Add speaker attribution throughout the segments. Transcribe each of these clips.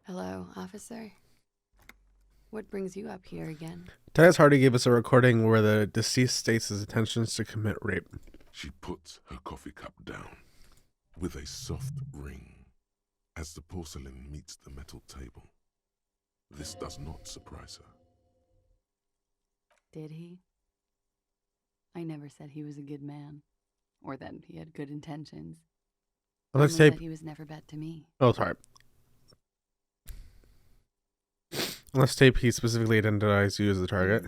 Speaker 1: Hello, officer. What brings you up here again?
Speaker 2: Dennis Hardy gave us a recording where the deceased states his intentions to commit rape.
Speaker 3: She puts her coffee cup down with a soft ring as the porcelain meets the metal table. This does not surprise her.
Speaker 1: Did he? I never said he was a good man, or that he had good intentions.
Speaker 2: Let's
Speaker 1: Only
Speaker 2: tape.
Speaker 1: that he was never bad to me.
Speaker 2: Oh, sorry. Unless tape, he specifically identifies you as the target.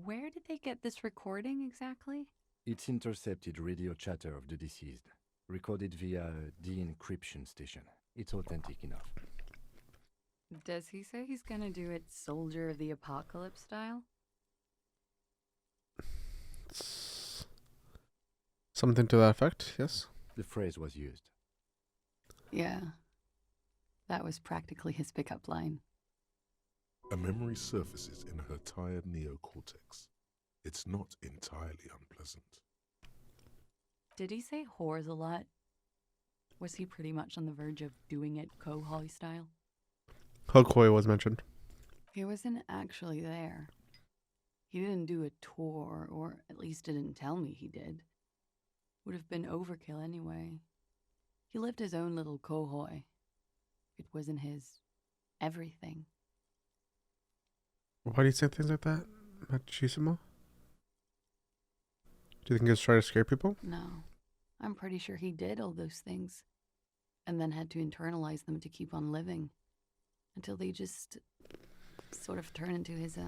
Speaker 1: Where did they get this recording exactly?
Speaker 4: It's intercepted radio chatter of the deceased, recorded via a de-encryption station. It's authentic enough.
Speaker 1: Does he say he's gonna do it Soldier of the Apocalypse style?
Speaker 2: Something to that effect, yes.
Speaker 4: The phrase was used.
Speaker 1: Yeah. That was practically his pickup line.
Speaker 3: A memory surfaces in her tired neocortex. It's not entirely unpleasant.
Speaker 1: Did he say whores a lot? Was he pretty much on the verge of doing it Kohoi style?
Speaker 2: Hokoi was mentioned.
Speaker 1: He wasn't actually there. He didn't do a tour, or at least didn't tell me he did. Would have been overkill anyway. He lived his own little Kohoi. It wasn't his everything.
Speaker 2: Why do you say things like that, Machisimo? Do you think he was trying to scare people?
Speaker 1: No. I'm pretty sure he did all those things. And then had to internalize them to keep on living. Until they just sort of turn into his,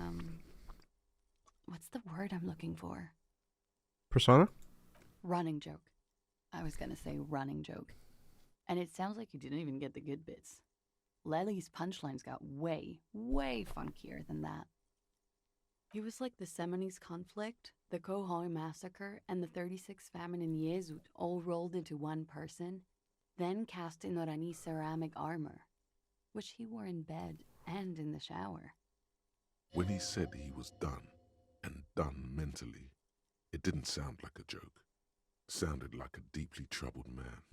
Speaker 1: what's the word I'm looking for?
Speaker 2: Persona?
Speaker 1: Running joke. I was gonna say running joke. And it sounds like you didn't even get the good bits. Lely's punchlines got way, way funkier than that. He was like the Seminoles conflict, the Kohoi massacre, and the 36 famine in Yezut all rolled into one person, then cast in Orani ceramic armor, which he wore in bed and in the shower.
Speaker 3: When he said he was done, and done mentally, it didn't sound like a joke. Sounded like a deeply troubled man.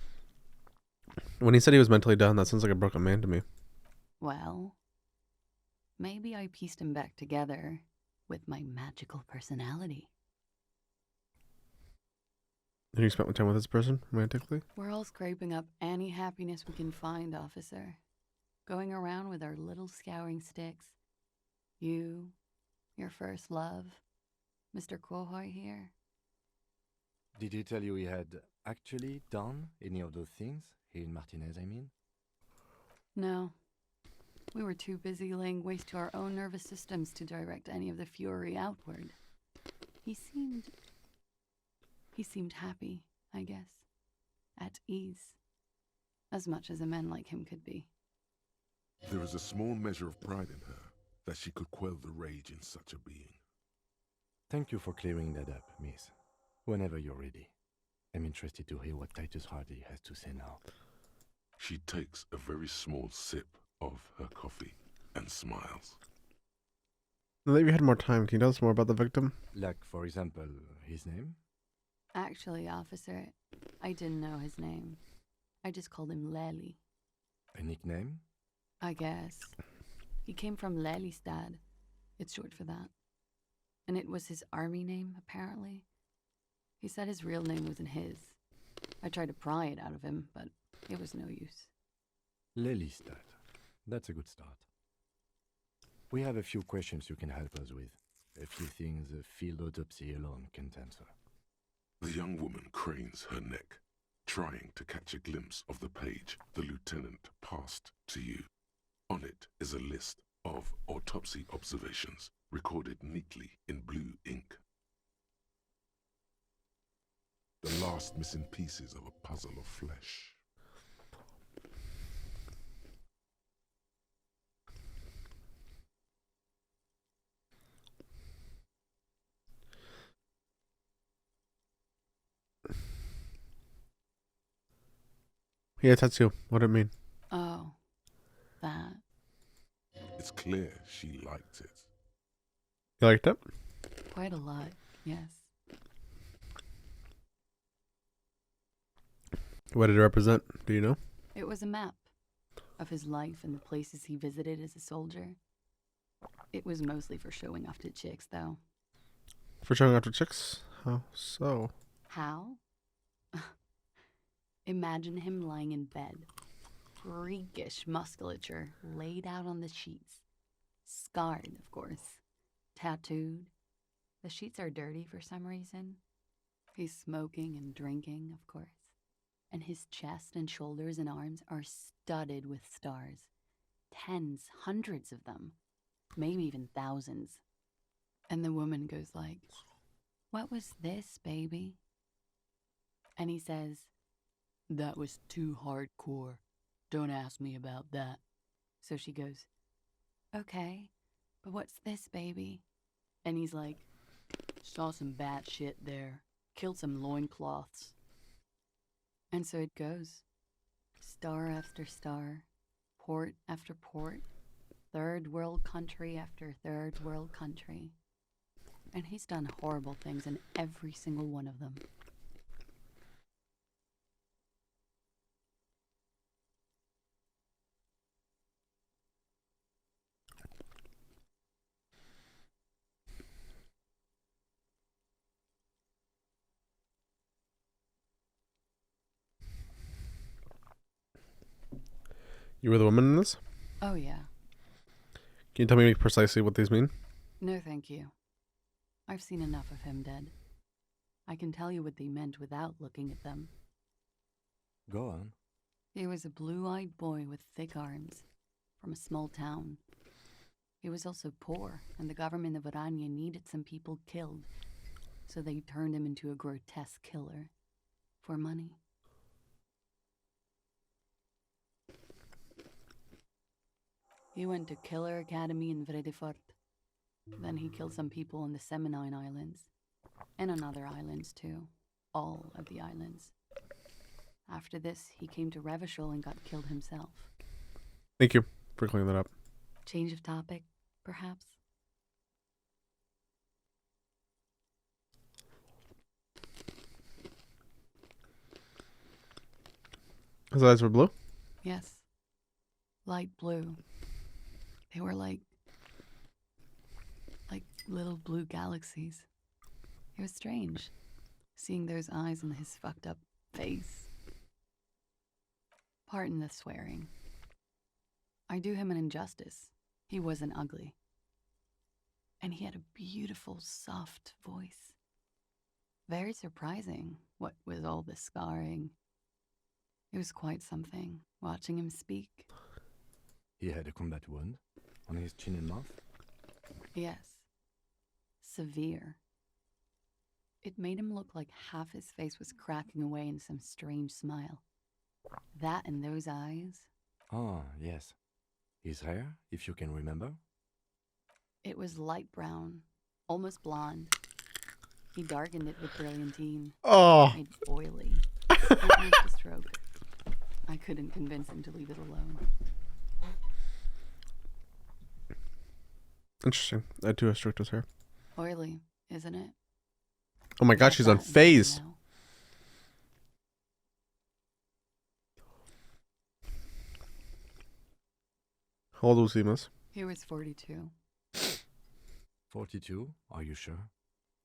Speaker 2: When he said he was mentally done, that sounds like a broken man to me.
Speaker 1: Well, maybe I pieced him back together with my magical personality.
Speaker 2: And you spent more time with this person, romantically?
Speaker 1: We're all scraping up any happiness we can find, officer. Going around with our little scouring sticks. You, your first love, Mr. Kohoi here.
Speaker 4: Did he tell you he had actually done any of those things? He and Martinez, I mean?
Speaker 1: No. We were too busy laying waste to our own nervous systems to direct any of the fury outward. He seemed happy, I guess. At ease. As much as a man like him could be.
Speaker 3: There is a small measure of pride in her that she could quell the rage in such a being.
Speaker 4: Thank you for clearing that up, miss. Whenever you're ready. I'm interested to hear what Titus Hardy has to say now.
Speaker 3: She takes a very small sip of her coffee and smiles.
Speaker 2: Now that we had more time, can you tell us more about the victim?
Speaker 4: Like, for example, his name?
Speaker 1: Actually, officer, I didn't know his name. I just called him Lely.
Speaker 4: A nickname?
Speaker 1: I guess. He came from Lelystad. It's short for that. And it was his army name, apparently. He said his real name wasn't his. I tried to pry it out of him, but it was no use.
Speaker 4: Lelystad. That's a good start. We have a few questions you can help us with. A few things a field autopsy alone can't answer.
Speaker 3: The young woman cranes her neck, trying to catch a glimpse of the page the lieutenant passed to you. On it is a list of autopsy observations recorded neatly in blue ink. The last missing pieces of a puzzle of flesh.
Speaker 2: Yeah, tattoo. What did it mean?
Speaker 1: Oh, that.
Speaker 3: It's clear she liked it.
Speaker 2: You liked it?
Speaker 1: Quite a lot, yes.
Speaker 2: What did it represent? Do you know?
Speaker 1: It was a map. of his life and the places he visited as a soldier. It was mostly for showing off to chicks, though.
Speaker 2: For showing after chicks? How so?
Speaker 1: How? Imagine him lying in bed, freakish musculature laid out on the sheets. Scarred, of course. Tattooed. The sheets are dirty for some reason. He's smoking and drinking, of course. And his chest and shoulders and arms are studded with stars. Tens, hundreds of them. Maybe even thousands. And the woman goes like, "What was this, baby?" And he says, "That was too hardcore. Don't ask me about that." So she goes, "Okay, but what's this, baby?" And he's like, "Saw some bat shit there. Killed some loincloths." And so it goes. Star after star. Port after port. Third world country after third world country. And he's done horrible things in every single one of them.
Speaker 2: You were the woman in this?
Speaker 1: Oh, yeah.
Speaker 2: Can you tell me precisely what these mean?
Speaker 1: No, thank you. I've seen enough of him dead. I can tell you what they meant without looking at them.
Speaker 4: Go on.
Speaker 1: He was a blue-eyed boy with thick arms, from a small town. He was also poor, and the government of Orania needed some people killed, so they turned him into a grotesque killer. For money. He went to Killer Academy in Vredefort. Then he killed some people on the Seminine Islands. And on other islands, too. All of the islands. After this, he came to Revachol and got killed himself.
Speaker 2: Thank you for clearing that up.
Speaker 1: Change of topic, perhaps?
Speaker 2: His eyes were blue?
Speaker 1: Yes. Light blue. They were like little blue galaxies. It was strange, seeing those eyes in his fucked up face. Pardon the swearing. I do him an injustice. He wasn't ugly. And he had a beautiful, soft voice. Very surprising, what with all the scarring. It was quite something, watching him speak.
Speaker 4: He had a combat wound on his chin and mouth?
Speaker 1: Yes. Severe. It made him look like half his face was cracking away in some strange smile. That and those eyes.
Speaker 4: Ah, yes. His hair, if you can remember?
Speaker 1: It was light brown, almost blonde. He darkened it with brilliantine.
Speaker 2: Oh,
Speaker 1: Made oily. It meant to stroke. I couldn't convince him to leave it alone.
Speaker 2: interesting. I too have stroked his hair.
Speaker 1: Oily, isn't it?
Speaker 2: Oh my god, she's on
Speaker 1: That makes
Speaker 2: phase.
Speaker 1: him know.
Speaker 2: How old was he, miss?
Speaker 1: He was 42.
Speaker 4: 42, are you sure?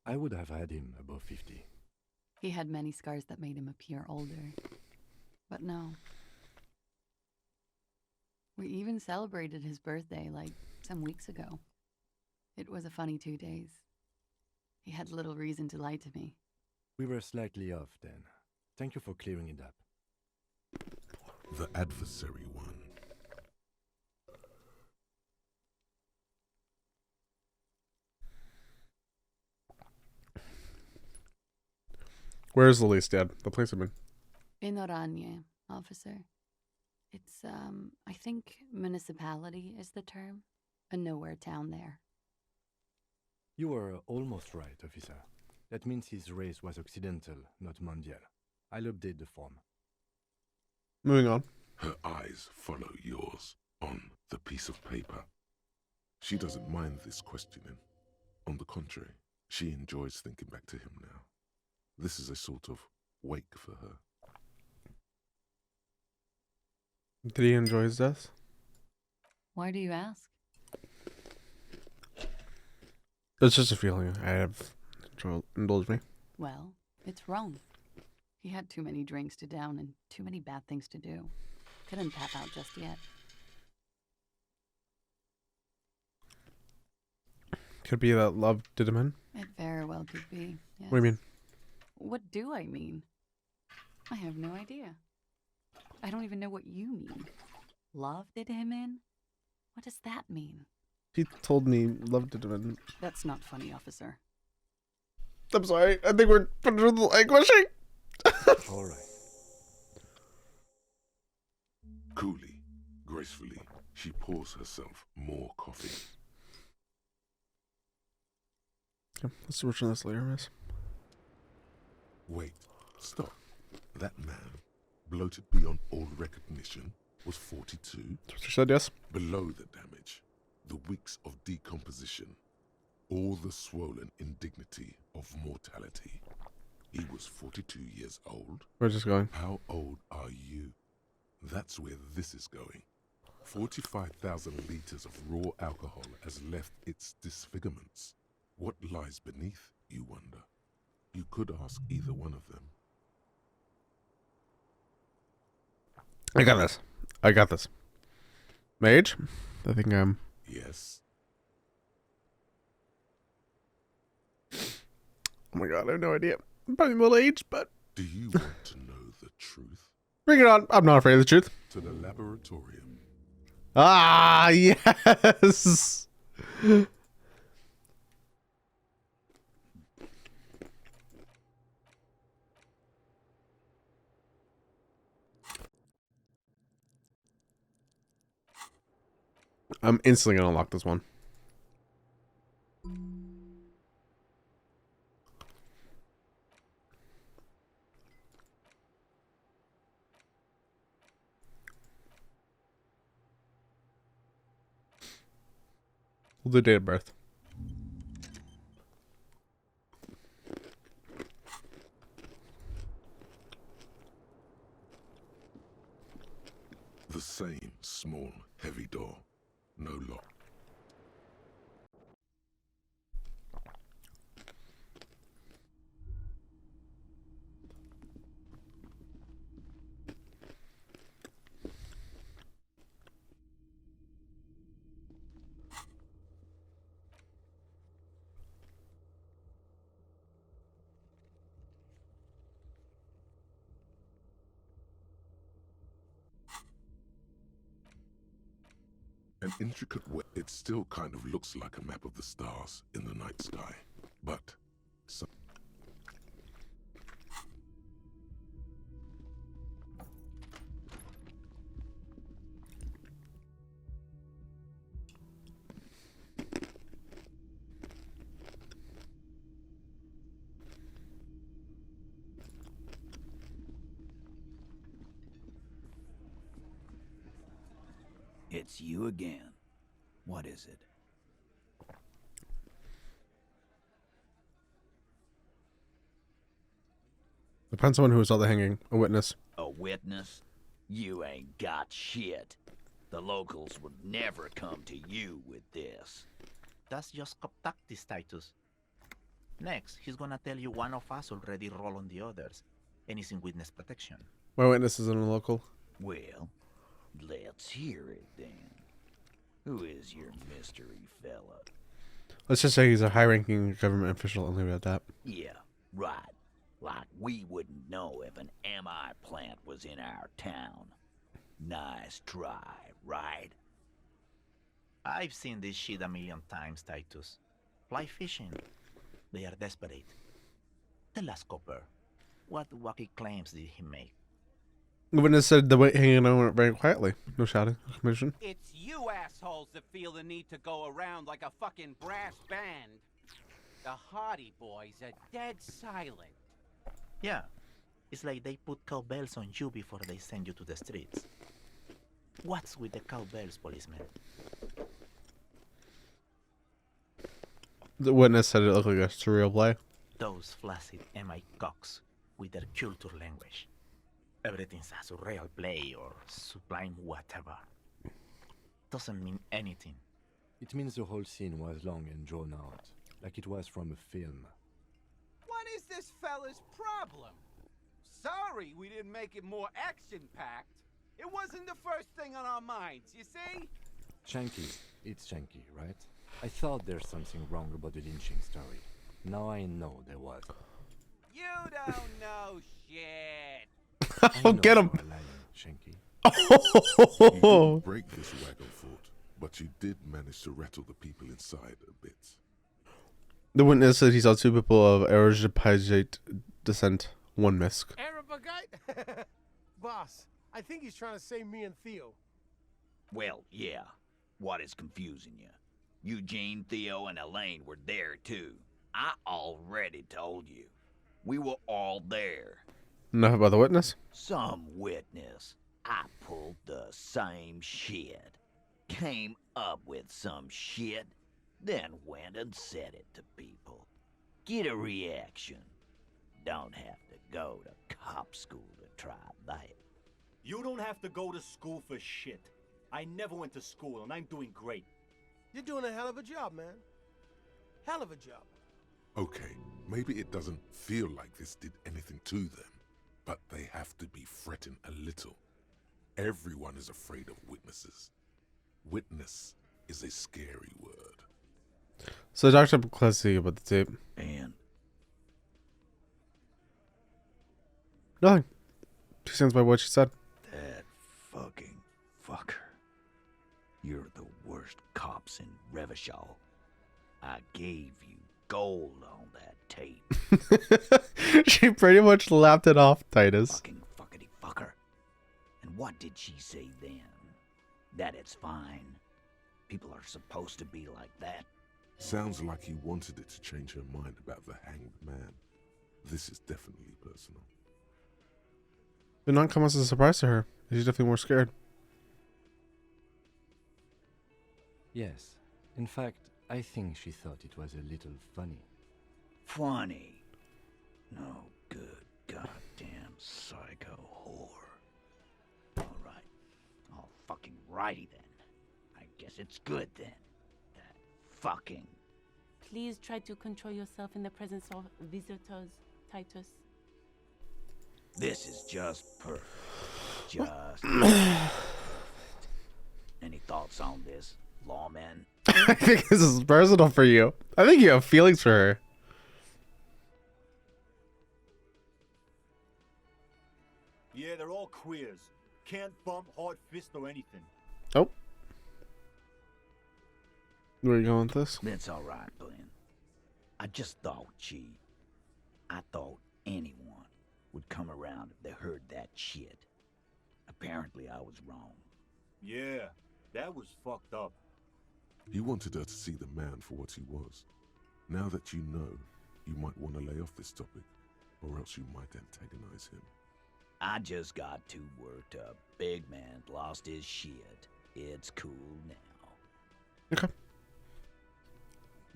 Speaker 4: I would have had him above 50.
Speaker 1: He had many scars that made him appear older. But no. We even celebrated his birthday, some weeks ago. It was a funny 2 days. He had little reason to lie to me.
Speaker 4: We were slightly off then. Thank you for clearing it up.
Speaker 3: The adversary one.
Speaker 2: Where's the least dad? The place I'm in.
Speaker 1: In Oranje, officer. It's, I think municipality is the term. A nowhere town there.
Speaker 4: You were almost right, officer. That means his race was occidental, not mondial. I'll update the form.
Speaker 2: Moving on.
Speaker 3: Her eyes follow yours on the piece of paper. She doesn't mind this questioning. On the contrary, she enjoys thinking back to him now. This is a sort of wake for her.
Speaker 2: Did he enjoy his death?
Speaker 1: Why do you ask?
Speaker 2: It's just a feeling I have indulged me.
Speaker 1: Well, it's wrong. He had too many drinks to down and too many bad things to do. Couldn't tap out just yet.
Speaker 2: Could be that love did him in.
Speaker 1: It very well could be, yes.
Speaker 2: What do you mean?
Speaker 1: What do I mean? I have no idea. I don't even know what you mean. Love did him in? What does that mean?
Speaker 2: He told me love did him in.
Speaker 1: That's not funny, officer.
Speaker 2: I'm sorry. I think we're finished with the languishing.
Speaker 4: All right.
Speaker 3: Coolly, gracefully, she pours herself more coffee.
Speaker 2: Okay, let's switch on this later, miss.
Speaker 3: Wait, stop. That man, bloated beyond all recognition, was 42.
Speaker 2: That's what you said, yes?
Speaker 3: Below the damage, the weeks of decomposition, all the swollen indignity of mortality. He was 42 years old.
Speaker 2: Where's this going?
Speaker 3: How old are you? That's where this is going. 45,000 liters of raw alcohol has left its disfigurements. What lies beneath, you wonder? You could ask either one of them.
Speaker 2: I got this. I got this. Mage? I think I'm...
Speaker 3: Yes.
Speaker 2: Oh my god, I have no idea. I'm probably middle aged, but...
Speaker 3: Do you want to know the truth?
Speaker 2: Bring it on. I'm not afraid of the truth.
Speaker 3: To the laboratorium.
Speaker 2: Ah, yes! I'm instantly gonna unlock this one. The date of birth.
Speaker 3: The same small, heavy door. No lock. An intricate web. It still kind of looks like a map of the stars in the night sky. But some
Speaker 5: It's you again. What is it?
Speaker 2: Depends on who saw the hanging. A witness.
Speaker 5: A witness? You ain't got shit. The locals would never come to you with this.
Speaker 6: That's just tactics, Titus. Next, he's gonna tell you one of us already roll on the others, and he's in witness protection.
Speaker 2: My witness isn't a local.
Speaker 5: Well, let's hear it then. Who is your mystery fella?
Speaker 2: Let's just say he's a high-ranking government official and leave it at that.
Speaker 5: Yeah, right. Like we wouldn't know if an MI plant was in our town. Nice try, right?
Speaker 6: I've seen this shit a million times, Titus. Fly fishing. They are desperate. Tell us, Copper, what wacky claims did he make?
Speaker 2: The witness said the weight hanging on went very quietly. No shouting. No commotion.
Speaker 7: It's you assholes that feel the need to go around like a fucking brass band. The Hardy Boys are dead silent.
Speaker 6: Yeah, it's like they put cowbells on you before they send you to the streets. What's with the cowbells, policeman?
Speaker 2: The witness said it looked like a surreal play.
Speaker 6: Those flaccid MI cocks with their culture language. everything's a surreal play or sublime whatever. Doesn't mean anything.
Speaker 4: It means the whole scene was long and drawn out, like it was from a film.
Speaker 7: What is this fella's problem? Sorry we didn't make it more action-packed. It wasn't the first thing on our minds, you see?
Speaker 4: Shanky, it's Shanky, right? I thought there's something wrong about the lynching story. Now I know there was.
Speaker 7: You don't know shit.
Speaker 4: I
Speaker 2: Oh,
Speaker 4: know
Speaker 2: get him.
Speaker 4: you are lying, Shanky.
Speaker 3: You didn't break this wagon fort, but you did manage to rattle the people inside a bit.
Speaker 2: The witness said he saw two people of Arab descent. One missed.
Speaker 8: Arabagite? Boss, I think he's trying to say me and Theo.
Speaker 5: Well, yeah. What is confusing you? Eugene, Theo, and Elaine were there too. I already told you. We were all there.
Speaker 2: Enough about the witness.
Speaker 5: Some witness. I pulled the same shit. Came up with some shit, then went and said it to people. Get a reaction. Don't have to go to cop school to try that.
Speaker 9: You don't have to go to school for shit. I never went to school, and I'm doing great.
Speaker 8: You're doing a hell of a job, man. Hell of a job.
Speaker 3: Okay, maybe it doesn't feel like this did anything to them, but they have to be fretting a little. Everyone is afraid of witnesses. Witness is a scary word.
Speaker 2: So Dr. Plessy about the tape.
Speaker 5: And
Speaker 2: Nothing. 2 cents by what she said.
Speaker 5: that fucking fucker. You're the worst cops in Revachol. I gave you gold on that tape.
Speaker 2: She pretty much laughed it off, Titus.
Speaker 5: Fucking fuckity fucker. And what did she say then? That it's fine. People are supposed to be like that.
Speaker 3: Sounds like he wanted it to change her mind about the hanged man. This is definitely personal.
Speaker 2: Did not come as a surprise to her. She's definitely more scared.
Speaker 4: Yes. In fact, I think she thought it was a little funny.
Speaker 5: Funny. No good goddamn psycho whore. Alright. All fucking righty then. I guess it's good then. That fucking.
Speaker 10: Please try to control yourself in the presence of visitors, Titus.
Speaker 5: This is just perfect. Just Any thoughts on this, lawman?
Speaker 2: I think this is personal for you. I think you have feelings for her.
Speaker 9: Yeah, they're all queers. Can't bump, hard fist, or anything.
Speaker 2: Oh. Where are you going with this?
Speaker 5: That's alright, Glenn. I just thought, I thought anyone would come around if they heard that shit. Apparently I was wrong.
Speaker 9: Yeah, that was fucked up.
Speaker 3: He wanted her to see the man for what he was. Now that you know, you might want to lay off this topic, or else you might antagonize him.
Speaker 5: I just got too worked up. Big man lost his shit. It's cool now.
Speaker 2: Okay.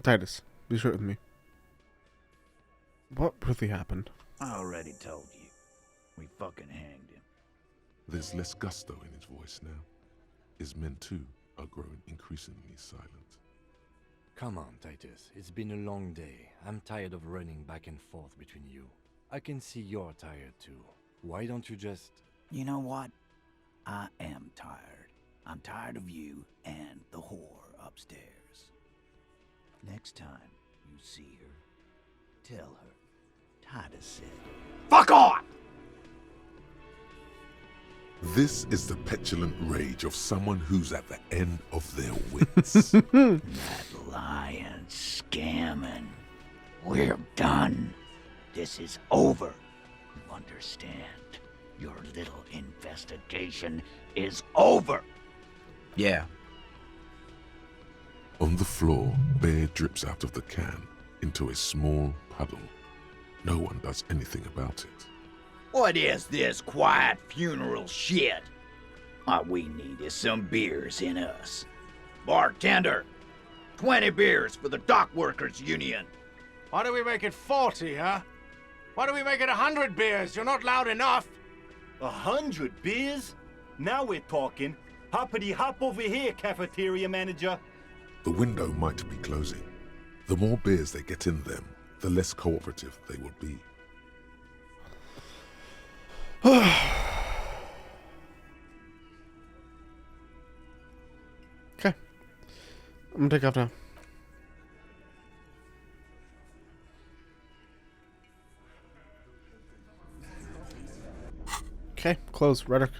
Speaker 2: Titus, be straight with me. What really happened?
Speaker 5: I already told you. We fucking hanged him.
Speaker 3: There's less gusto in his voice now. His men too are growing increasingly silent.
Speaker 4: Come on, Titus. It's been a long day. I'm tired of running back and forth between you. I can see you're tired too. Why don't you just...
Speaker 5: You know what? I am tired. I'm tired of you and the whore upstairs. Next time you see her, tell her Titus said, "Fuck off!"
Speaker 3: This is the petulant rage of someone who's at the end of their wits.
Speaker 5: That lying, scamming. We're done. This is over. You understand? Your little investigation is over. Yeah.
Speaker 3: On the floor, beer drips out of the can into a small puddle. No one does anything about it.
Speaker 5: What is this quiet funeral shit? All we need is some beers in us. Bartender, 20 beers for the Dock Workers Union.
Speaker 8: Why do we make it 40, huh? Why do we make it 100 beers? You're not loud enough.
Speaker 9: 100 beers? Now we're talking. Hoppity hop over here, cafeteria manager.
Speaker 3: The window might be closing. The more beers they get in them, the less cooperative they will be.
Speaker 2: Okay. I'm gonna take off now. Okay, close. Rhetoric.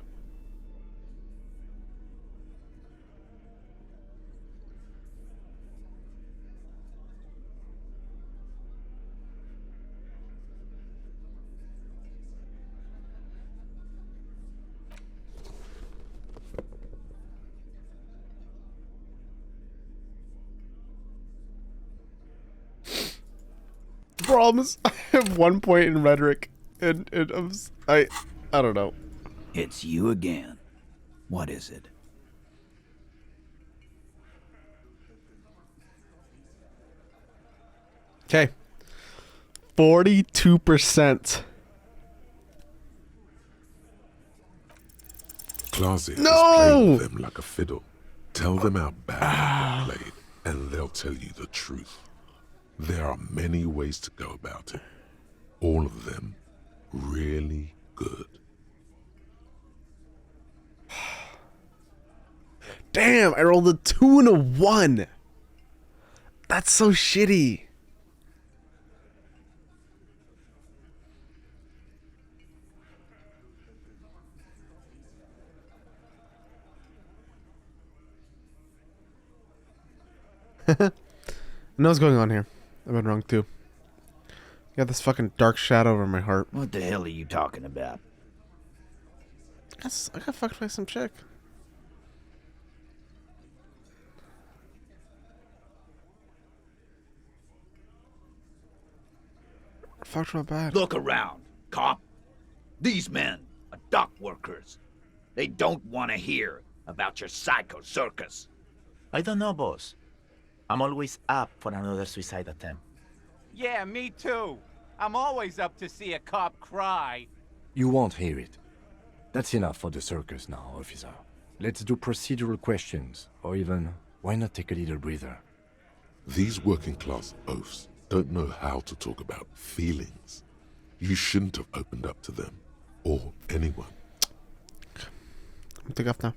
Speaker 2: Problem is, I have 1 point in rhetoric, and I don't know.
Speaker 5: It's you again. What is it?
Speaker 2: Okay, 42%.
Speaker 3: Clausy is
Speaker 2: No!
Speaker 3: playing them like a fiddle. Tell them how bad they played, and they'll tell you the truth. There are many ways to go about it. All of them really good.
Speaker 2: Damn, I rolled a 2 and a 1. That's so shitty. I know what's going on here. I've been wrong too. Got this fucking dark shadow over my heart.
Speaker 5: What the hell are you talking about?
Speaker 2: I got fucked by some chick. Fucked real bad.
Speaker 5: Look around, cop. These men are dock workers. They don't want to hear about your psycho circus.
Speaker 6: I don't know, boss. I'm always up for another suicide attempt.
Speaker 7: Yeah, me too. I'm always up to see a cop cry.
Speaker 4: You won't hear it. That's enough for the circus now, officer. Let's do procedural questions, or even, why not take a little breather?
Speaker 3: These working class oafs don't know how to talk about feelings. You shouldn't have opened up to them, or anyone.
Speaker 2: Take off now.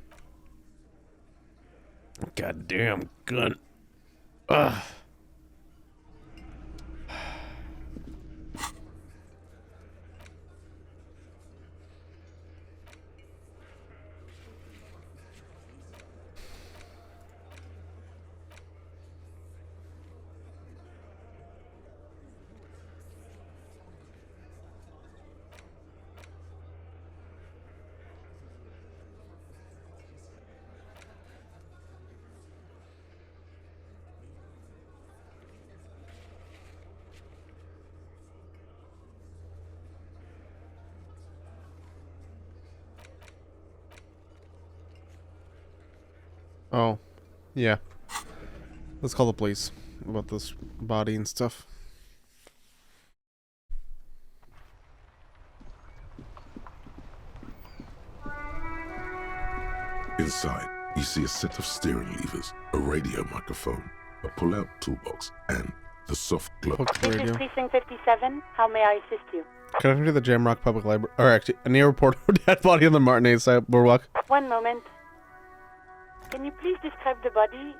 Speaker 2: Goddamn gun. Ugh. Oh, yeah. Let's call the police about this body and stuff.
Speaker 3: Inside, you see a set of steering levers, a radio microphone, a pull-out toolbox, and the soft glove.
Speaker 2: Fuck the radio.
Speaker 10: Precinct 57. How may I assist you?
Speaker 2: Connect me to the Jamrock Public Library. Or actually, a near report of a dead body on the Martinez side boardwalk.
Speaker 10: One moment. Can you please describe the body?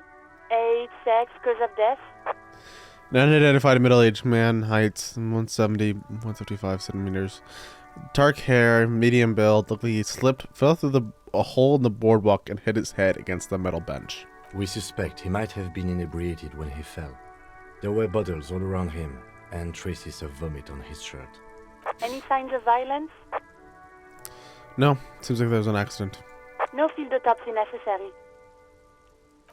Speaker 10: Age, sex, cause of death?
Speaker 2: An unidentified middle-aged man, height 170, 155 centimeters. Dark hair, medium build. Looked like he slipped, fell through a hole in the boardwalk and hit his head against the metal bench.
Speaker 4: We suspect he might have been inebriated when he fell. There were bottles all around him, and traces of vomit on his shirt.
Speaker 10: Any signs of violence?
Speaker 2: No, seems like there was an accident.
Speaker 10: No field autopsy necessary.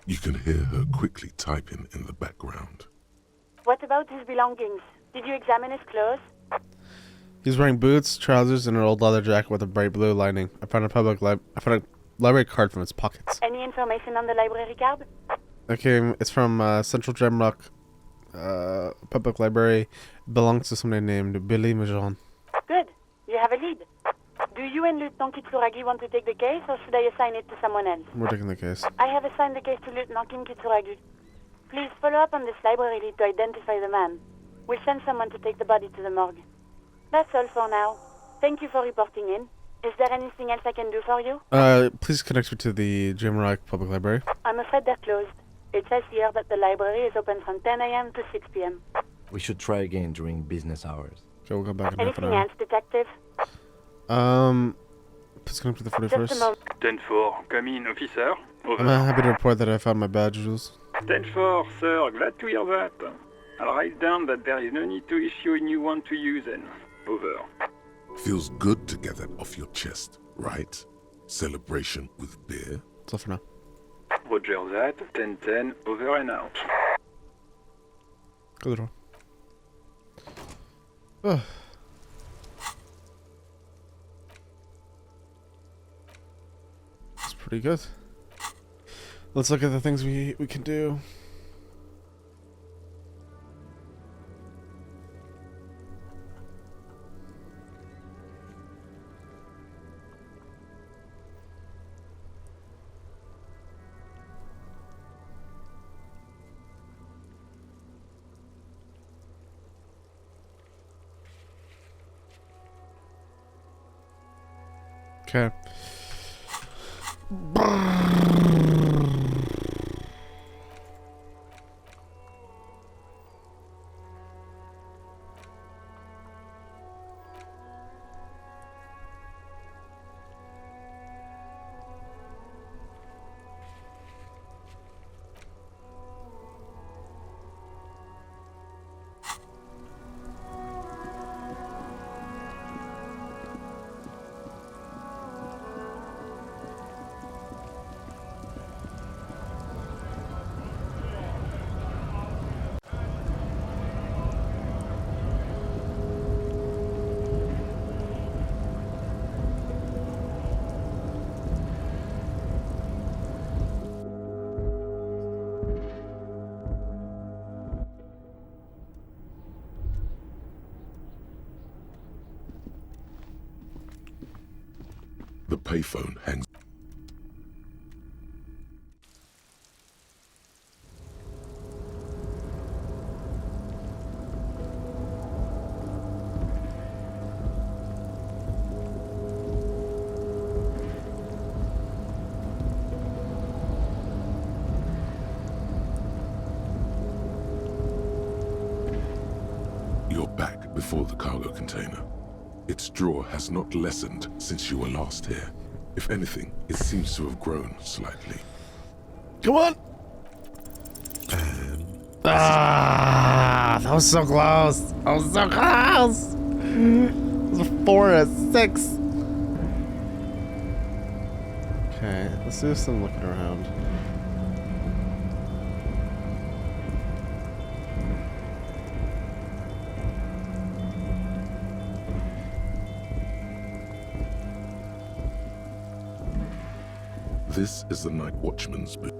Speaker 3: You can hear her quickly typing in the background.
Speaker 10: What about his belongings? Did you examine his clothes?
Speaker 2: He's wearing boots, trousers, and an old leather jacket with a bright blue lining. I found a library card from his pockets.
Speaker 10: Any information on the library card?
Speaker 2: Okay, it's from Central Jamrock Public Library. Belongs to somebody named Billy Majon.
Speaker 10: Good. You have a lead. Do Do you and Lieutenant Kitsuragi want to take the case, or should I assign it to someone else?
Speaker 2: We're taking the case.
Speaker 10: I have assigned the case to Lieutenant Kim Kitsuragi. Please follow up on this library lead to identify the man. We'll send someone to take the body to the morgue. That's all for now. Thank you for reporting in. Is there anything else I can do for you?
Speaker 2: Please connect me to the Jamrock Public Library.
Speaker 10: I'm afraid they're closed. It says here that the library is open from 10 a.m. to 6 p.m.
Speaker 4: We should try again during business hours.
Speaker 2: Okay, we'll go back in half an
Speaker 10: Anything
Speaker 2: hour.
Speaker 10: else, Detective?
Speaker 2: Please connect to the
Speaker 10: Just a
Speaker 2: 41st.
Speaker 10: moment.
Speaker 11: 10-4, come in, officer.
Speaker 2: I'm
Speaker 11: Over.
Speaker 2: happy to report that I found my badges.
Speaker 11: 10-4, sir, glad to hear that. I'll write down that there is no need to issue a new one to you then. Over.
Speaker 3: Feels good to get that off your chest, right? Celebration with beer?
Speaker 2: That's all for now.
Speaker 11: Roger that, 10-10, over and out.
Speaker 2: Go to the door. Ugh. That's pretty good. Let's look at the things we can do. Okay.
Speaker 3: The payphone hangs. You're back before the cargo container. Its drawer has not lessened since you were last here. If anything, it seems to have grown slightly.
Speaker 2: Come on! That was so close! I was so close! It was a 4 and a 6. Okay, let's do some looking around.
Speaker 3: This is the night watchman's booth.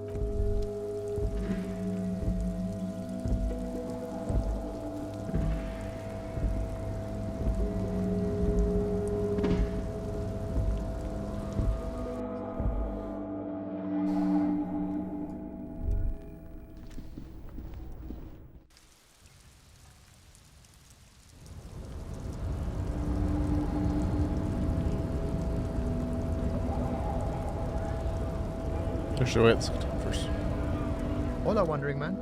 Speaker 2: Actually, wait, let's go to first.
Speaker 12: Hola, Wandering Man.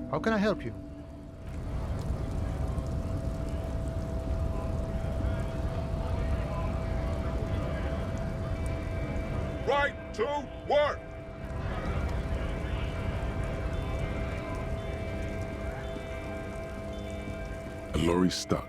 Speaker 12: How can I help you?
Speaker 3: Right to work! A lorry stuck.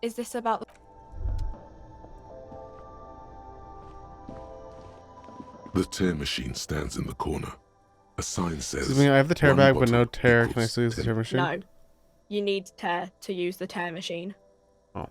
Speaker 13: Is this about...
Speaker 3: The tear machine stands in the corner. A sign says.
Speaker 2: Excuse me, I have the tear
Speaker 3: one
Speaker 2: bag, but no
Speaker 3: bottle
Speaker 2: tear. Can I
Speaker 3: equals
Speaker 2: still use the
Speaker 3: 10.
Speaker 2: tear machine?
Speaker 13: No. You need tear to use the tear machine.
Speaker 2: Oh.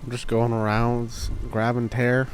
Speaker 2: I'm just going around, grab and tear.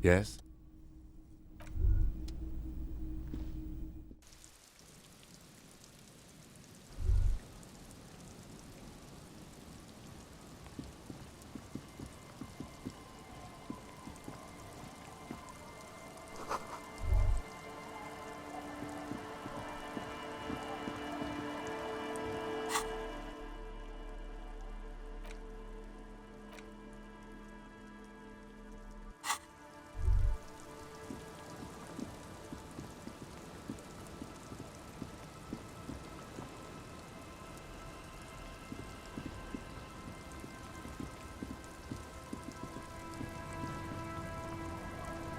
Speaker 4: Yes?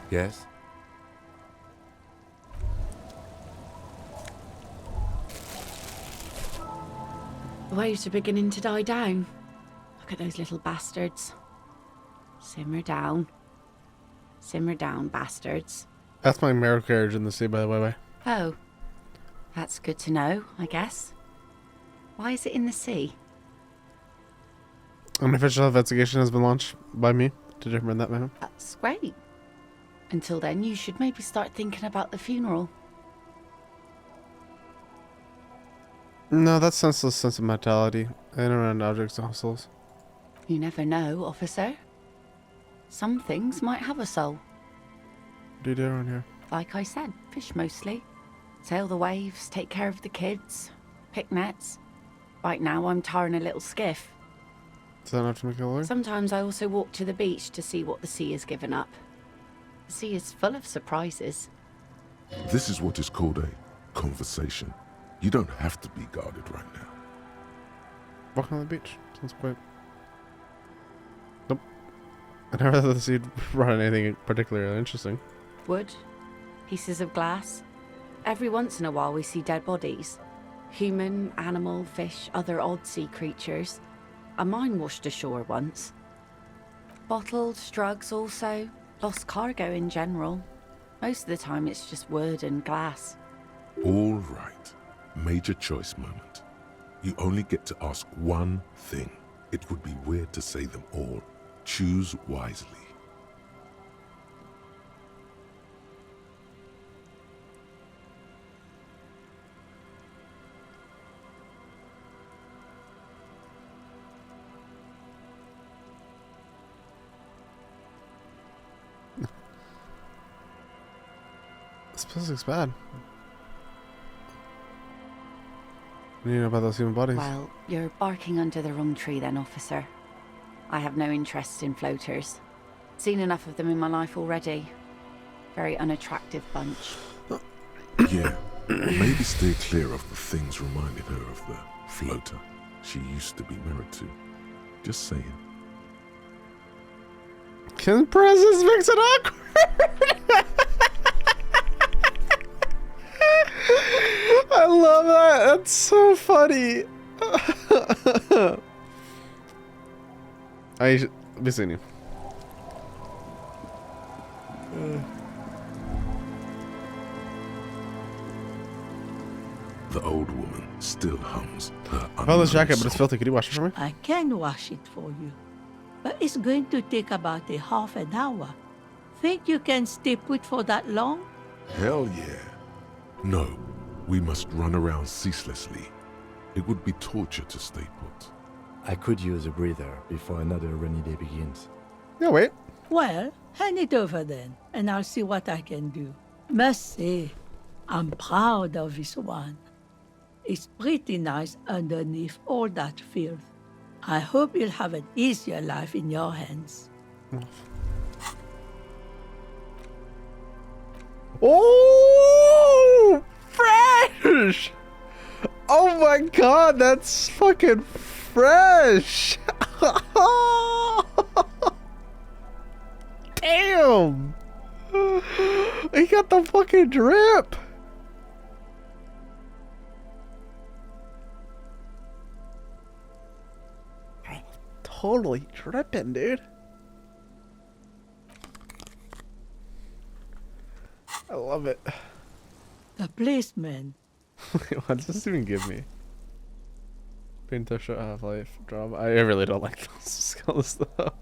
Speaker 4: Yes?
Speaker 1: The waves are beginning to die down. Look at those little bastards. Simmer down. Simmer down, bastards.
Speaker 2: That's my mirror carriage in the sea, by the way.
Speaker 1: Oh, that's good to know, I guess. Why is it in the sea?
Speaker 2: An official investigation has been launched by me to determine that, ma'am.
Speaker 1: That's great. Until then, you should maybe start thinking about the funeral.
Speaker 2: No, that's senseless sentimentality. In and around objects and souls.
Speaker 1: You never know, officer. Some things might have a soul.
Speaker 2: What do you do around here?
Speaker 1: Like I said, fish mostly. Sail the waves, take care of the kids, pick nets. Right now I'm tarring a little skiff.
Speaker 2: Is that enough to make a lawyer?
Speaker 1: Sometimes I also walk to the beach to see what the sea has given up. The sea is full of surprises.
Speaker 3: This is what is called a conversation. You don't have to be guarded right now.
Speaker 2: Walking on the beach. Sounds quite... Nope. I never thought the sea brought in anything particularly interesting.
Speaker 1: Wood, pieces of glass. Every once in a while we see dead bodies. Human, animal, fish, other odd sea creatures. A mine washed ashore once. Bottles, drugs also. Lost cargo in general. Most of the time it's just wood and glass.
Speaker 3: All right. Major choice moment. You only get to ask one thing. It would be weird to say them all. Choose wisely.
Speaker 2: Physics bad. What do you know about those human bodies?
Speaker 1: Well, you're barking under the wrong tree then, officer. I have no interest in floaters. Seen enough of them in my life already. Very unattractive bunch.
Speaker 3: Yeah, maybe stay clear of the things reminding her of the floater she used to be married to. Just saying.
Speaker 2: Can presents makes it awkward? I love that. That's so funny. I should be seeing you.
Speaker 3: The old woman still hums her
Speaker 2: I found this jacket,
Speaker 3: unknown
Speaker 2: but it's
Speaker 3: song.
Speaker 2: filthy. Could you wash it for me?
Speaker 14: I can wash it for you, but it's going to take about a half an hour. Think you can stay put for that long?
Speaker 3: Hell yeah. No, we must run around ceaselessly. It would be torture to stay put.
Speaker 4: I could use a breather before another rainy day begins.
Speaker 2: No, wait.
Speaker 14: Well, hand it over then, and I'll see what I can do. Must say, I'm proud of this one. It's pretty nice underneath all that filth. I hope you'll have an easier life in your hands.
Speaker 2: Oh, fresh! Oh my god, that's fucking fresh! Damn! He got the fucking drip! Totally dripping, dude. I love it.
Speaker 14: The policeman.
Speaker 2: What does this even give me? Painter show Half-Life drama. I really don't like those skills though.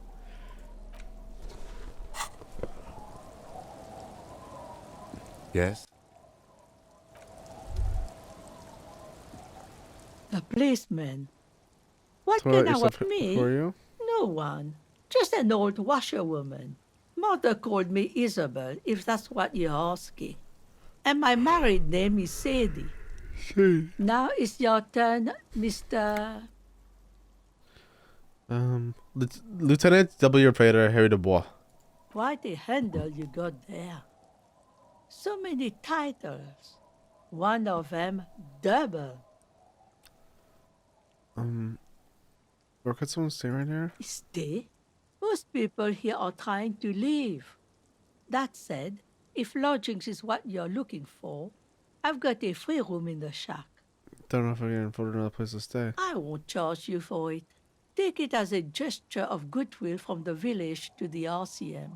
Speaker 4: Yes?
Speaker 14: The policeman. What
Speaker 2: So what
Speaker 14: can I
Speaker 2: yourself
Speaker 14: want me?
Speaker 2: for you?
Speaker 14: No one. Just an old washerwoman. Mother called me Isabel, if that's what you're asking. And my married name is Sadie. Now it's your turn, Mr.
Speaker 2: Lieutenant W. Prater Harry Dubois.
Speaker 14: Quite a handle you got there. So many titles. One of them double.
Speaker 2: Where could someone stay right here?
Speaker 14: Stay? Most people here are trying to leave. That said, if lodgings is what you're looking for, I've got a free room in the shack.
Speaker 2: Don't know if I can afford another place to stay.
Speaker 14: I won't charge you for it. Take it as a gesture of goodwill from the village to the RCM.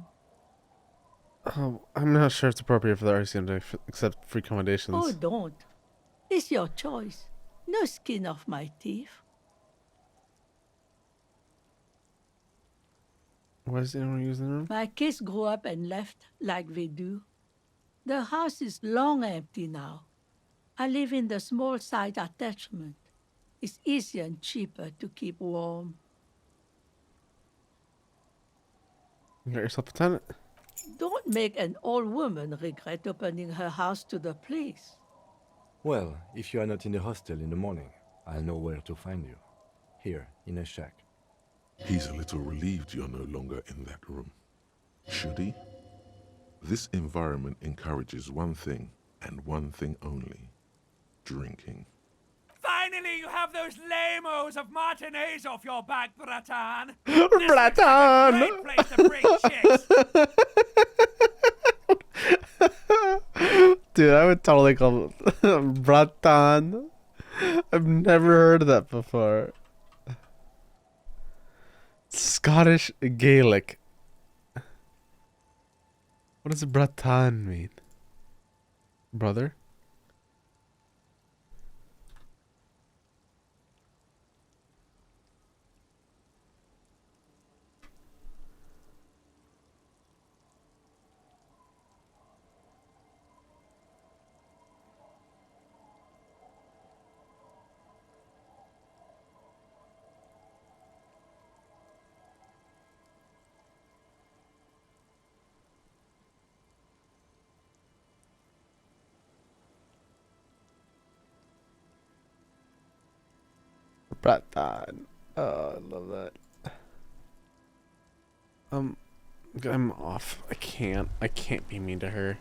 Speaker 2: Oh, I'm not sure it's appropriate for the RCM to accept free accommodations.
Speaker 14: Oh, don't. It's your choice. No skin off my teeth.
Speaker 2: Why does anyone use the room?
Speaker 14: My kids grew up and left like they do. The house is long empty now. I live in the small side attachment. It's easier and cheaper to keep warm.
Speaker 2: You got yourself a tenant.
Speaker 14: Don't make an old woman regret opening her house to the police.
Speaker 4: Well, if you are not in the hostel in the morning, I'll know where to find you. Here, in a shack.
Speaker 3: He's a little relieved you're no longer in that room. Should he? This environment encourages one thing, and one thing only. Drinking.
Speaker 7: Finally, you have those lamos of Martinez off your back, Bratan.
Speaker 2: Bratan!
Speaker 7: Great place to bring chicks.
Speaker 2: Dude, I would totally call Bratan. I've never heard of that before. Scottish Gaelic. What does Bratan mean? Brother? Bratan. Oh, I love that. I'm off. I can't be mean to her.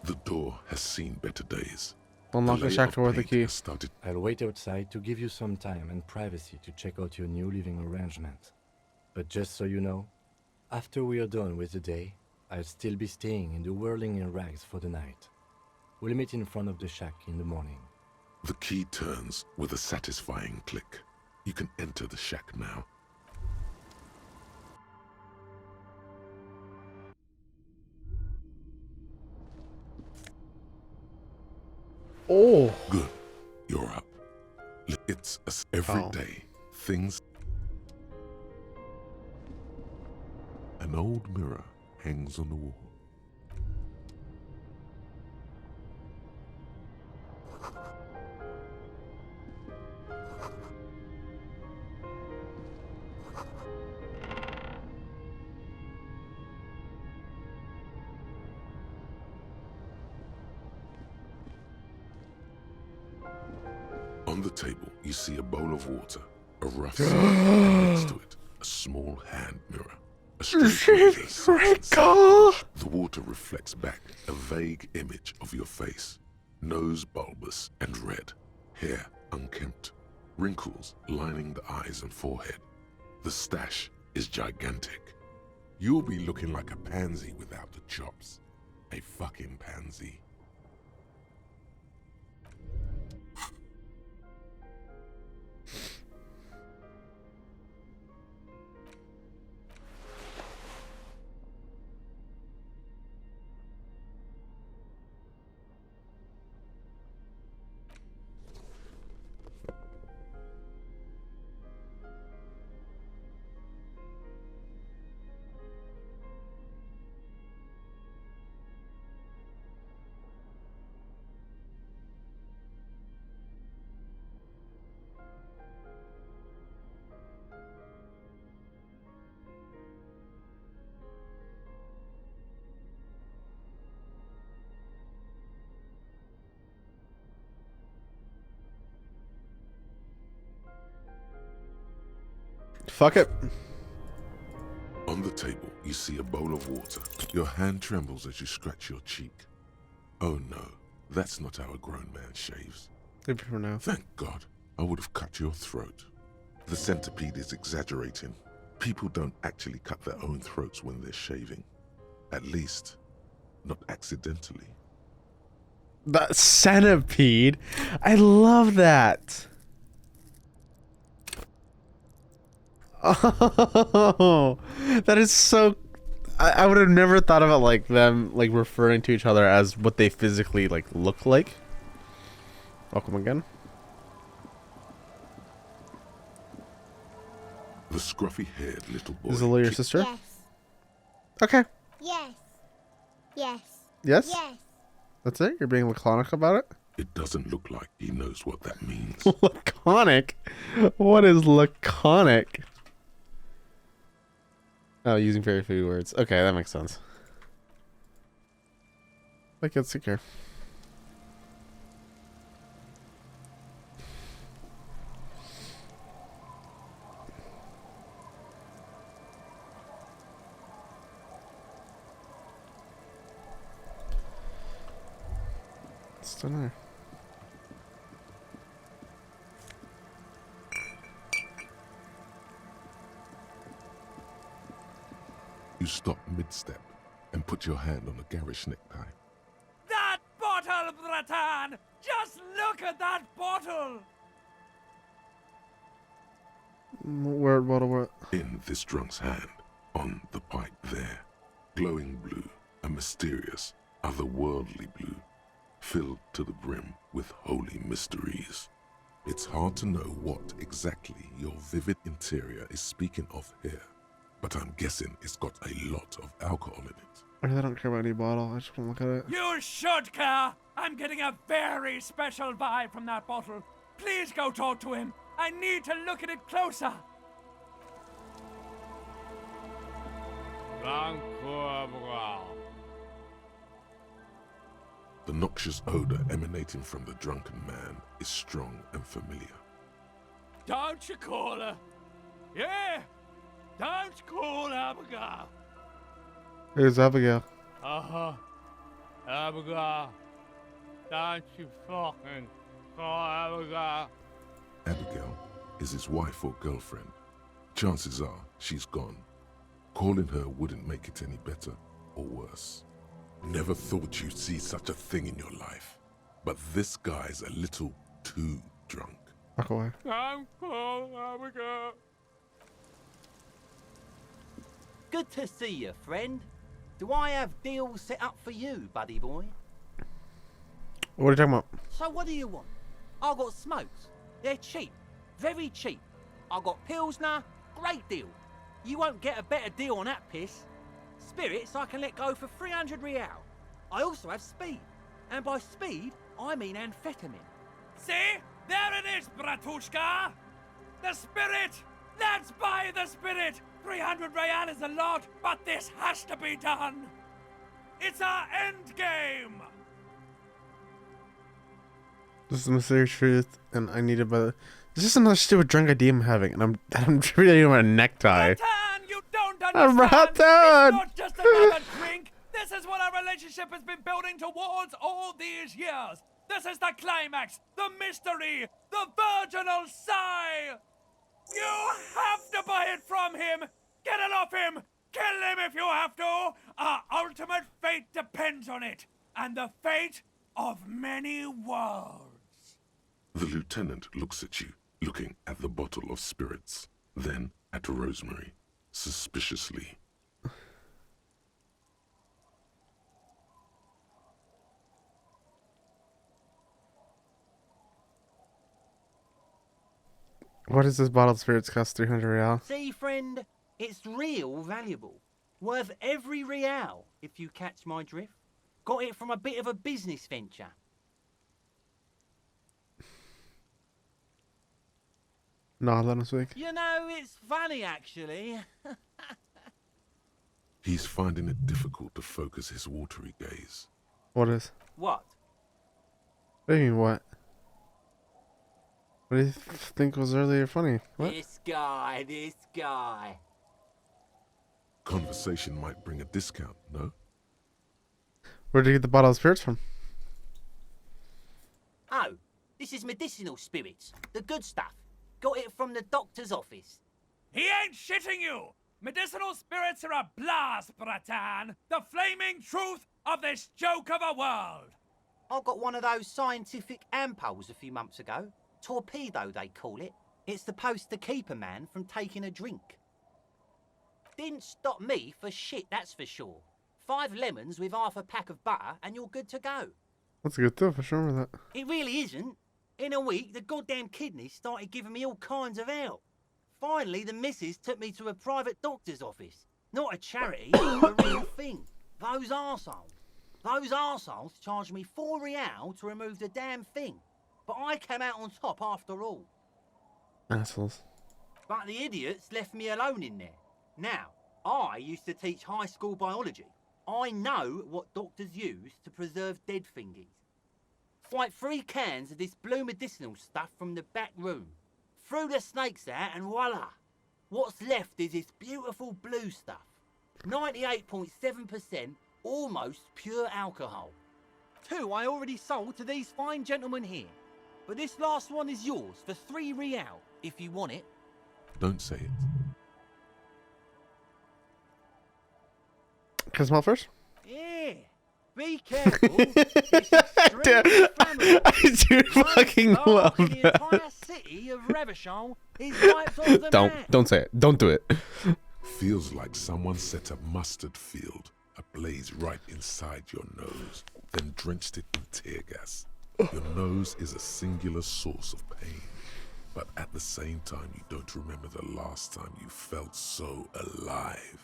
Speaker 3: The door has seen better days.
Speaker 2: Unlock the shack door with the key.
Speaker 4: I'll wait outside to give you some time and privacy to check out your new living arrangement. But just so you know, after we are done with the day, I'll still be staying in the whirling in rags for the night. We'll meet in front of the shack in the morning.
Speaker 3: The key turns with a satisfying click. You can enter the shack now.
Speaker 2: Oh.
Speaker 3: Good. You're up. It's every day. Things. An old mirror hangs on the wall. On the table, you see a bowl of water, a rough slab, and next to it, a small hand mirror. A straight The water reflects back a vague image of your face. Nose bulbous and red, hair unkempt, wrinkles lining the eyes and forehead. The stash is gigantic. You'll be looking like a pansy without the chops. A fucking pansy.
Speaker 2: Fuck it.
Speaker 3: On the table, you see a bowl of water. Your hand trembles as you scratch your cheek. Oh no, that's not how a grown man shaves.
Speaker 2: Good for now.
Speaker 3: Thank God, I would have cut your throat. The centipede is exaggerating. People don't actually cut their own throats when they're shaving. At least, not accidentally.
Speaker 2: That centipede. I love that. Oh, that is so. I would have never thought of it like them, like referring to each other as what they physically like look like. Welcome again.
Speaker 3: The scruffy-haired little boy.
Speaker 2: Is Lily your sister?
Speaker 15: Yes.
Speaker 2: Okay.
Speaker 15: Yes. Yes.
Speaker 2: Yes?
Speaker 15: Yes.
Speaker 2: That's it? You're being laconic about it?
Speaker 3: It doesn't look like he knows what that means.
Speaker 2: Laconic? What is laconic? Oh, using very few words. Okay, that makes sense. Like, let's take care. Still there.
Speaker 3: You stop mid-step and put your hand on a garish necktie.
Speaker 16: That bottle, Bratan! Just look at that bottle!
Speaker 2: Word, what?
Speaker 3: In this drunk's hand, on the pipe there, glowing blue, a mysterious, otherworldly blue, filled to the brim with holy mysteries. It's hard to know what exactly your vivid interior is speaking of here, but I'm guessing it's got a lot of alcohol in it.
Speaker 2: I don't care about any bottle. I just want to look at it.
Speaker 16: You should care! I'm getting a very special vibe from that bottle. Please go talk to him. I need to look at it closer.
Speaker 3: The noxious odor emanating from the drunken man is strong and familiar.
Speaker 16: Don't you call her? Yeah! Don't call Abigail!
Speaker 2: Here's Abigail.
Speaker 16: Uh-huh. Abigail. Don't you fucking call Abigail.
Speaker 3: Abigail is his wife or girlfriend. Chances are she's gone. Calling her wouldn't make it any better or worse. Never thought you'd see such a thing in your life. But this guy's a little too drunk.
Speaker 2: Walk away.
Speaker 16: Don't call Abigail.
Speaker 17: Good to see you, friend. Do I have deals set up for you, buddy boy?
Speaker 2: What are you talking about?
Speaker 17: So what do you want? I got smokes. They're cheap. Very cheap. I got Pilsner. Great deal. You won't get a better deal on that piss. Spirits I can let go for 300 real. I also have speed. And by speed, I mean amphetamine.
Speaker 16: See? There it is, Bratushka! The spirit! Let's buy the spirit! 300 real is a lot, but this has to be done! It's our end game!
Speaker 2: This is the mysterious truth, and I need it by the... This is another stupid drunk idea I'm having, and I'm really on a necktie.
Speaker 16: Ratan, you don't
Speaker 2: I'm
Speaker 16: understand!
Speaker 2: Ratan!
Speaker 16: It's not just another drink! This is what our relationship has been building towards all these years! This is the climax, the mystery, the virginal sigh! You have to buy it from him! Get it off him! Kill him if you have to! Our ultimate fate depends on it, and the fate of many worlds.
Speaker 3: The lieutenant looks at you, looking at the bottle of spirits, then at Rosemary, suspiciously.
Speaker 2: What does this bottle of spirits cost? 300 real?
Speaker 17: See, friend, it's real valuable. Worth every real, if you catch my drift. Got it from a bit of a business venture.
Speaker 2: No, let him speak.
Speaker 17: You know, it's funny, actually.
Speaker 3: He's finding it difficult to focus his watery gaze.
Speaker 2: What is?
Speaker 17: What?
Speaker 2: What do you mean, what? What do you think was earlier funny? What?
Speaker 17: This guy.
Speaker 3: Conversation might bring a discount, no?
Speaker 2: Where did you get the bottle of spirits from?
Speaker 17: Oh, this is medicinal spirits. The good stuff. Got it from the doctor's office.
Speaker 16: He ain't shitting you! Medicinal spirits are a blast, Bratan! The flaming truth of this joke of a world!
Speaker 17: I got one of those scientific ampules a few months ago. Torpedo, they call it. It's supposed to keep a man from taking a drink. Didn't stop me for shit, that's for sure. 5 lemons with half a pack of butter and you're good to go.
Speaker 2: That's a good stuff, I remember that.
Speaker 17: It really isn't. In a week, the goddamn kidneys started giving me all kinds of help. Finally, the missus took me to a private doctor's office. Not a charity, a real thing. Those arseholes charged me 4 real to remove the damn thing. But I came out on top after all.
Speaker 2: Assholes.
Speaker 17: But the idiots left me alone in there. Now, I used to teach high school biology. I know what doctors use to preserve dead thingies. Like 3 cans of this blue medicinal stuff from the back room. Threw the snakes out and voila! What's left is this beautiful blue stuff. 98.7% almost pure alcohol. 2 I already sold to these fine gentlemen here. But this last one is yours for 3 real, if you want it.
Speaker 3: Don't say it.
Speaker 2: Can I smell first?
Speaker 17: Yeah. Be careful. It's extremely flammable.
Speaker 2: I do fucking love
Speaker 17: The
Speaker 2: that.
Speaker 17: entire city of Revachon is wiped off the map.
Speaker 2: Don't say it. Don't do it.
Speaker 3: Feels like someone set a mustard field ablaze right inside your nose, then drenched it in tear gas. Your nose is a singular source of pain, but at the same time you don't remember the last time you felt so alive.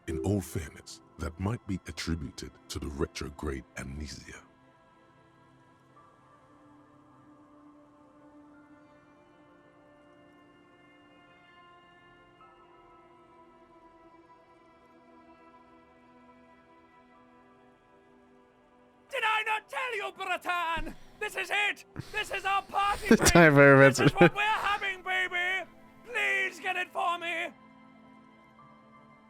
Speaker 3: In all fairness, that might be attributed to the retrograde amnesia.
Speaker 16: I not tell you, Breton? This is it! This is our party
Speaker 2: The
Speaker 16: drink!
Speaker 2: time very
Speaker 16: This is what we're having, baby! Please get it for me!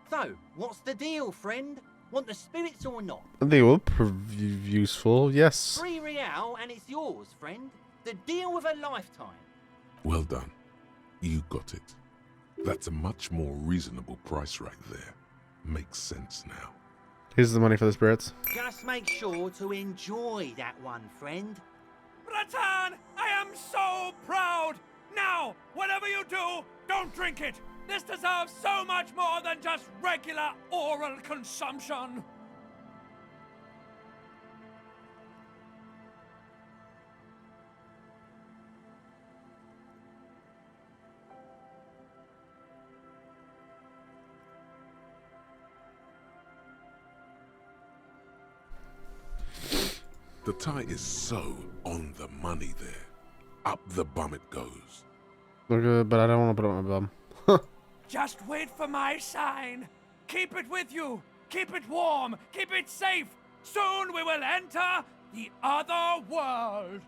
Speaker 17: So, what's the deal, friend? Want the spirits or not?
Speaker 2: I think it will prove useful, yes.
Speaker 17: 3 real and it's yours, friend. The deal of a lifetime.
Speaker 3: Well done. You got it. That's a much more reasonable price right there. Makes sense now.
Speaker 2: Here's the money for the spirits.
Speaker 17: Just make sure to enjoy that one, friend.
Speaker 16: Breton, I am so proud! Now, whatever you do, don't drink it! This deserves so much more than just regular oral consumption!
Speaker 3: The tie is so on the money there. Up the bum it goes.
Speaker 2: Okay, but I don't want to put it on my bum.
Speaker 16: Just wait for my sign. Keep it with you. Keep it warm. Keep it safe. Soon we will enter the other world.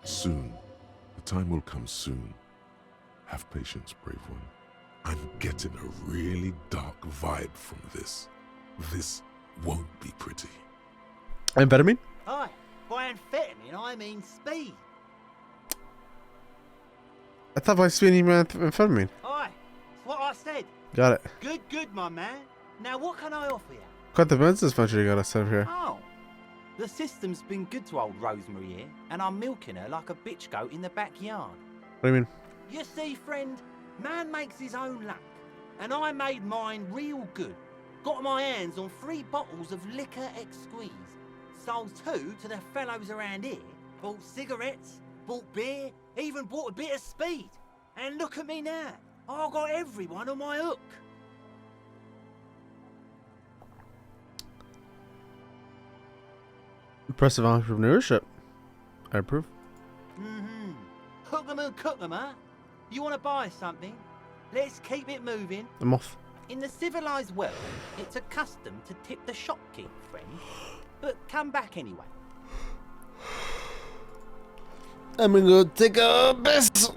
Speaker 3: Soon. The time will come soon. Have patience, brave one. I'm getting a really dark vibe from this. This won't be pretty.
Speaker 2: Amphetamine?
Speaker 17: Aye, by amphetamine I mean speed.
Speaker 2: I thought by speed you meant amphetamine.
Speaker 17: Aye, it's what I said.
Speaker 2: Got it.
Speaker 17: Good, my man. Now what can I offer you?
Speaker 2: Quite the business venture you got us set up here.
Speaker 17: Oh, the system's been good to old Rosemary here, and I'm milking her like a bitch goat in the backyard.
Speaker 2: What do you mean?
Speaker 17: You see, friend, man makes his own luck, and I made mine real good. Got my hands on 3 bottles of liquor exquise. Sold 2 to the fellows around here. Bought cigarettes, bought beer, even bought a bit of speed. And look at me now. I got everyone on my hook.
Speaker 2: Impressive entrepreneurship. I approve.
Speaker 17: Mm-hmm. Hook 'em and cook 'em, huh? You want to buy something? Let's keep it moving.
Speaker 2: I'm off.
Speaker 17: In the civilized world, it's a custom to tip the shopkeep, friend. But come back anyway.
Speaker 2: I'm gonna go take a piss.